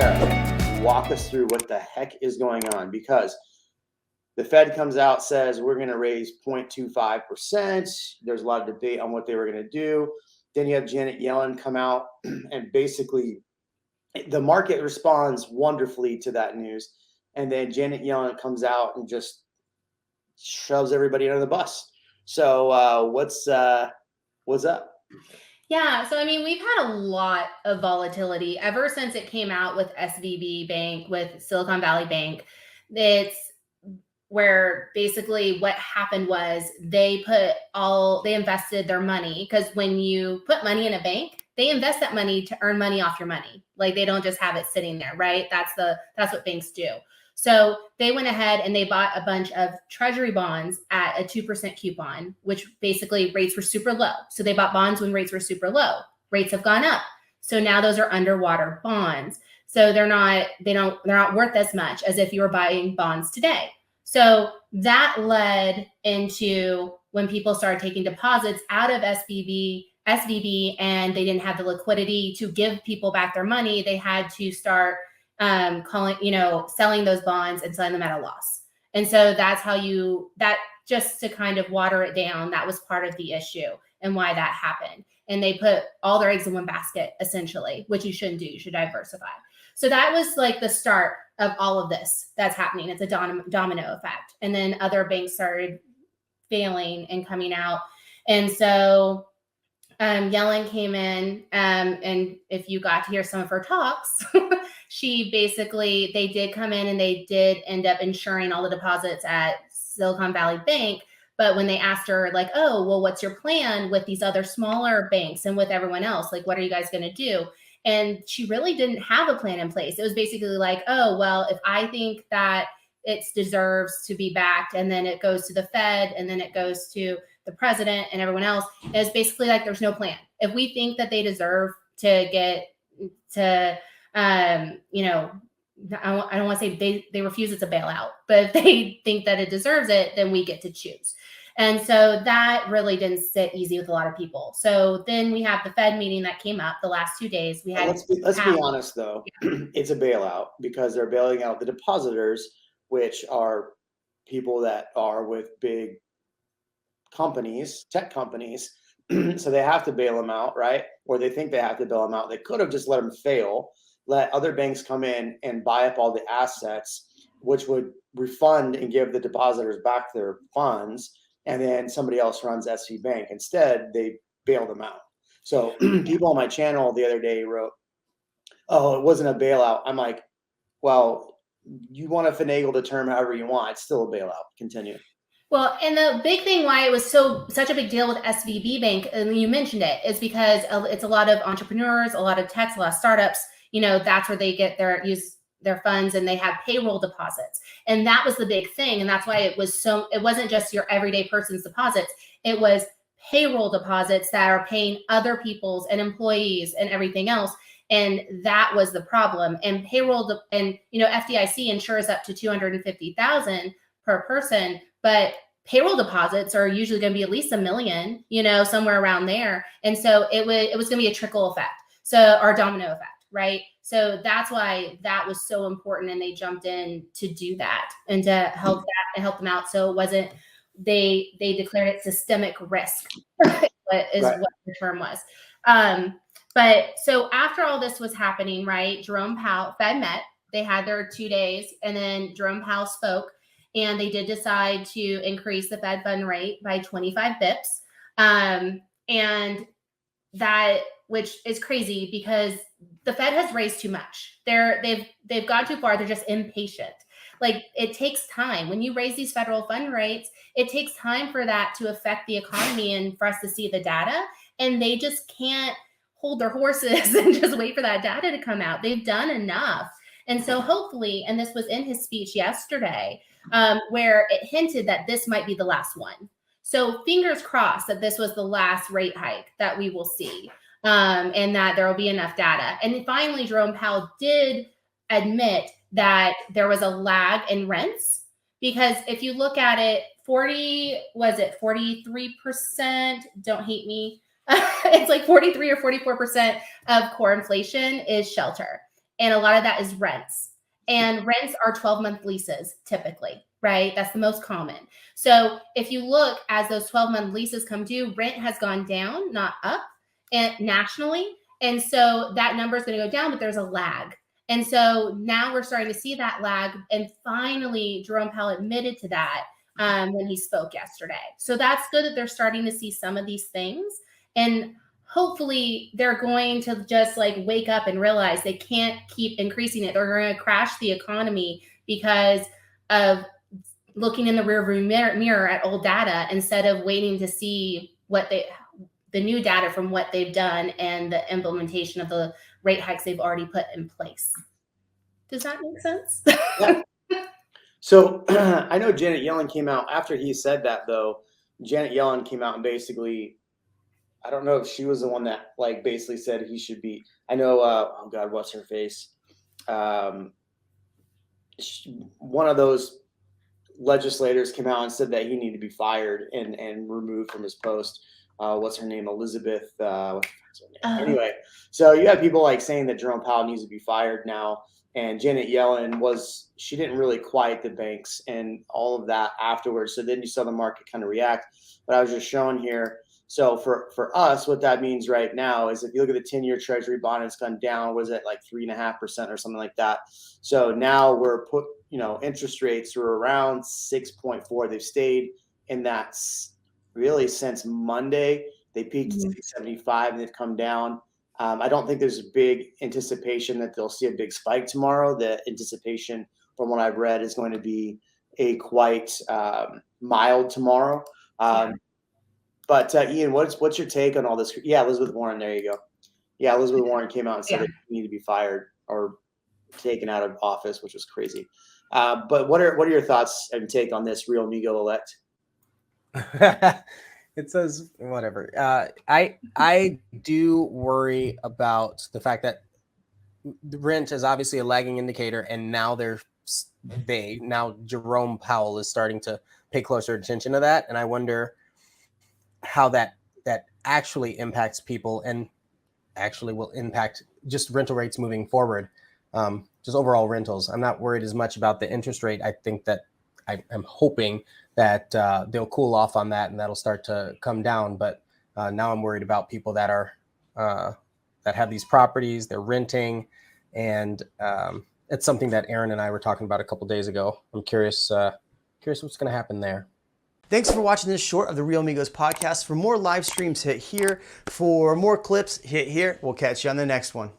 Sarah, walk us through what the heck is going on, because the Fed comes out, says we're going to raise 0.25%. There's a lot of debate on what they were going to do. Then you have Janet Yellen come out and basically the market responds wonderfully to that news. And then Janet Yellen comes out and just shoves everybody under the bus. So what's up? Yeah, so I mean, we've had a lot of volatility ever since it came out with SVB Bank, with Silicon Valley Bank. It's where basically what happened was they invested their money, because when you put money in a bank, they invest that money to earn money off your money. Like, they don't just have it sitting there, right? That's what banks do. So they went ahead and they bought a bunch of treasury bonds at a 2% coupon, which basically rates were super low. So they bought bonds when rates were super low. Rates have gone up. So now those are underwater bonds. So they're not worth as much as if you were buying bonds today. So that led into when people started taking deposits out of SVB, and they didn't have the liquidity to give people back their money. They had to start selling those bonds and selling them at a loss. And so that's just to kind of water it down, that was part of the issue and why that happened. And they put all their eggs in one basket, essentially, which you shouldn't do. You should diversify. So that was like the start of all of this that's happening. It's a domino effect. And then other banks started failing and coming out. And so Yellen came in, and if you got to hear some of her talks, they did come in and they did end up insuring all the deposits at Silicon Valley Bank. But when they asked her, like, oh, well, what's your plan with these other smaller banks and with everyone else? Like, what are you guys going to do? And she really didn't have a plan in place. It was basically like, oh, well, if I think that it deserves to be backed, and then it goes to the Fed, and then it goes to the president and everyone else, it's basically like there's no plan. If we think that they deserve to get to, I don't want to say they refuse it's a bailout, but if they think that it deserves it, then we get to choose. And so that really didn't sit easy with a lot of people. So then we have the Fed meeting that came up the last 2 days. We had let's be honest, though. Yeah. It's a bailout because they're bailing out the depositors, which are people that are with big companies, tech companies. So they have to bail them out, right? Or they think they have to bail them out. They could have just let them fail, let other banks come in and buy up all the assets, which would refund and give the depositors back their funds. And then somebody else runs SV Bank. Instead, they bailed them out. So people on my channel the other day wrote, oh, it wasn't a bailout. I'm like, well, you want to finagle the term however you want. It's still a bailout. Continue. Well, and the big thing why it was such a big deal with SVB Bank, and you mentioned it, is because it's a lot of entrepreneurs, a lot of techs, a lot of startups. That's where they get use their funds, and they have payroll deposits. And that was the big thing. And that's why it wasn't just your everyday person's deposits. It was payroll deposits that are paying other people's and employees and everything else. And that was the problem. And payroll, FDIC insures up to $250,000 per person, but payroll deposits are usually going to be at least $1 million, somewhere around there. And so it was going to be a trickle effect, or domino effect, right? So that's why that was so important, and they jumped in to do that and to help them out. So it wasn't they declared it systemic risk, what the term was. But so after all this was happening, right, Jerome Powell, Fed met, they had their 2 days, and then Jerome Powell spoke, and they did decide to increase the Fed fund rate by 25 bips. And that, which is crazy because the Fed has raised too much. They've gone too far. They're just impatient. Like, it takes time. When you raise these federal fund rates, it takes time for that to affect the economy and for us to see the data. And they just can't hold their horses and just wait for that data to come out. They've done enough. And so hopefully, and this was in his speech yesterday, where it hinted that this might be the last one. So fingers crossed that this was the last rate hike that we will see, and that there will be enough data. And finally, Jerome Powell did admit that there was a lag in rents, because if you look at it, 43%, don't hate me. It's like 43 or 44% of core inflation is shelter. And a lot of that is rents. And rents are 12-month leases typically, right? That's the most common. So if you look as those 12-month leases come due, rent has gone down, not up, and nationally. And so that number is going to go down, but there's a lag. And so now we're starting to see that lag. And finally, Jerome Powell admitted to that when he spoke yesterday. So that's good that they're starting to see some of these things. And hopefully they're going to just like wake up and realize they can't keep increasing it. They're going to crash the economy because of looking in the rearview mirror at old data instead of waiting to see the new data from what they've done and the implementation of the rate hikes they've already put in place. Does that make sense? Yeah. So I know Janet Yellen came out after he said that, though. Janet Yellen came out and basically, I don't know if she was the one that like basically said he should be. I know. Oh God, what's her face? One of those legislators came out and said that he needed to be fired and removed from his post. What's her name? Elizabeth. What's her name? Anyway, so you have people like saying that Jerome Powell needs to be fired now. And Janet Yellen she didn't really quiet the banks and all of that afterwards. So then you saw the market kind of react. But I was just showing here. So for us, what that means right now is if you look at the 10-year Treasury bond, it's gone down. Was it like 3.5% or something like that? So now we're interest rates are around 6.4. They've stayed in that really since Monday. They peaked at 6.75 and they've come down. I don't think there's a big anticipation that they'll see a big spike tomorrow. The anticipation from what I've read is going to be a quite mild tomorrow. But Ian, what's your take on all this? Yeah, Elizabeth Warren, there you go. Yeah, Elizabeth Warren came out and said that you need to be fired or taken out of office, which was crazy. But what are your thoughts and take on this Real Amigo elect? It says whatever. I do worry about the fact that the rent is obviously a lagging indicator, and now Jerome Powell is starting to pay closer attention to that, and I wonder how that actually impacts people and actually will impact just rental rates moving forward, just overall rentals. I'm not worried as much about the interest rate. I think that I'm hoping that they'll cool off on that and that'll start to come down. But now I'm worried about people that are that have these properties, they're renting, and it's something that Aaron and I were talking about a couple days ago. I'm curious what's going to happen there. Thanks for watching this short of the Real Amigos podcast. For more live streams, hit here. For more clips, hit here. We'll catch you on the next one.